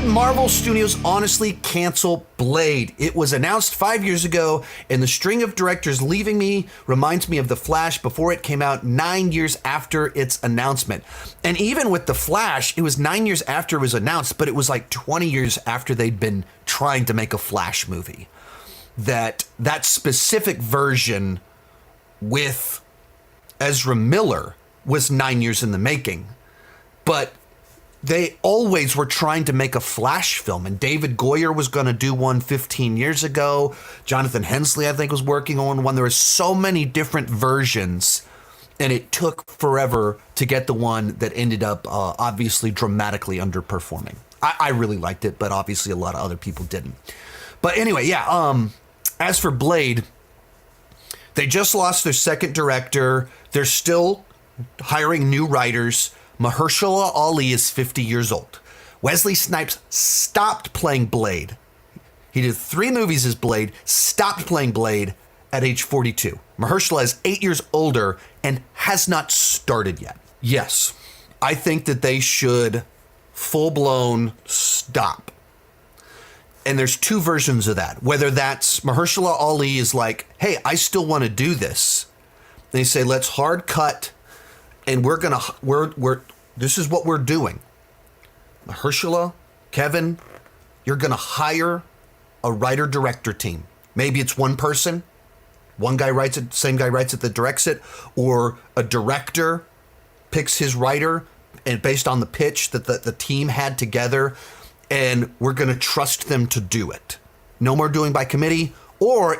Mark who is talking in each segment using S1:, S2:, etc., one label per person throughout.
S1: Should Marvel Studios honestly cancel Blade? It was announced 5 years ago, and the string of directors leaving me reminds me of The Flash before it came out 9 years after its announcement. And even with The Flash, it was 9 years after it was announced, but it was like 20 years after they'd been trying to make a Flash movie. That specific version with Ezra Miller was 9 years in the making. But they always were trying to make a Flash film, and David Goyer was going to do one 15 years ago. Jonathan Hensley, I think, was working on one. There were so many different versions, and it took forever to get the one that ended up obviously dramatically underperforming. I really liked it, but obviously a lot of other people didn't. But anyway, yeah, as for Blade, they just lost their second director. They're still hiring new writers. Mahershala Ali is 50 years old. Wesley Snipes stopped playing Blade. He did 3 movies as Blade, stopped playing Blade at age 42. Mahershala is 8 years older and has not started yet. Yes, I think that they should full-blown stop. And there's 2 versions of that. Whether that's Mahershala Ali is like, hey, I still want to do this. They say, let's hard cut. And this is what we're doing. Mahershala, Kevin, you're going to hire a writer-director team. Maybe it's one person. One guy writes it, same guy writes it that directs it. Or a director picks his writer and based on the pitch that the team had together. And we're going to trust them to do it. No more doing by committee. Or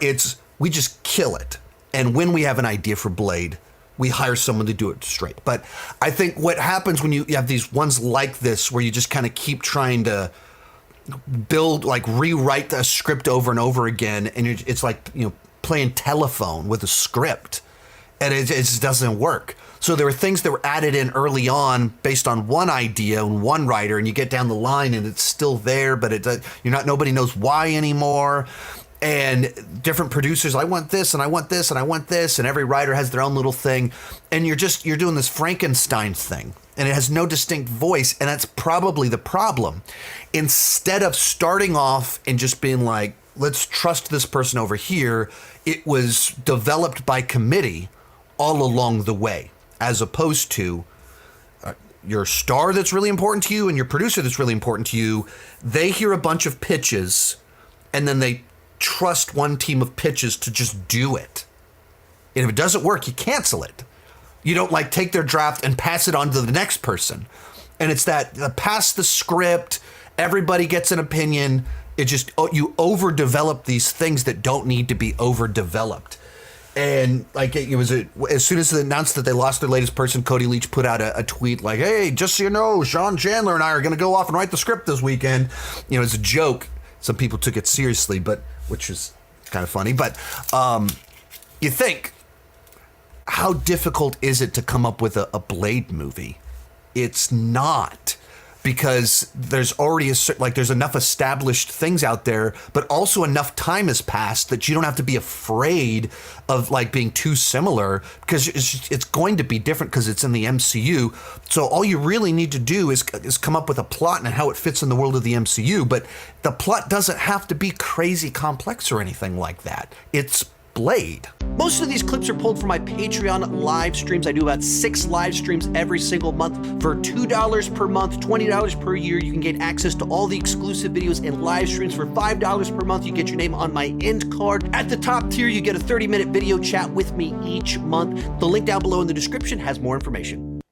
S1: we just kill it. And when we have an idea for Blade, we hire someone to do it straight. But I think what happens when you have these ones like this, where you just kind of keep trying to rewrite a script over and over again, and it's like, playing telephone with a script, and it just doesn't work. So there were things that were added in early on based on one idea and one writer, and you get down the line and it's still there, but nobody knows why anymore. And different producers, I want this, and I want this, and I want this, and every writer has their own little thing. And you're doing this Frankenstein thing, and it has no distinct voice, and that's probably the problem. Instead of starting off and just being like, let's trust this person over here, it was developed by committee all along the way, as opposed to your star that's really important to you and your producer that's really important to you. They hear a bunch of pitches, and then they trust one team of pitches to just do it. And if it doesn't work, you cancel it. You don't take their draft and pass it on to the next person. And it's that pass the script, everybody gets an opinion. It just, you overdevelop these things that don't need to be overdeveloped. And it was as soon as they announced that they lost their latest person, Cody Leach put out a tweet like, hey, just so you know, Sean Chandler and I are going to go off and write the script this weekend. It's a joke. Some people took it seriously, which is kind of funny. But you think, how difficult is it to come up with a Blade movie? It's not, because there's already there's enough established things out there, but also enough time has passed that you don't have to be afraid of being too similar, because it's going to be different because it's in the MCU. So all you really need to do is come up with a plot and how it fits in the world of the MCU. But the plot doesn't have to be crazy complex or anything like that. It's Blade. Most of these clips are pulled from my Patreon live streams. I do about 6 live streams every single month for $2 per month, $20 per year. You can get access to all the exclusive videos and live streams. For $5 per month, you get your name on my end card. At the top tier, you get a 30-minute video chat with me each month. The link down below in the description has more information.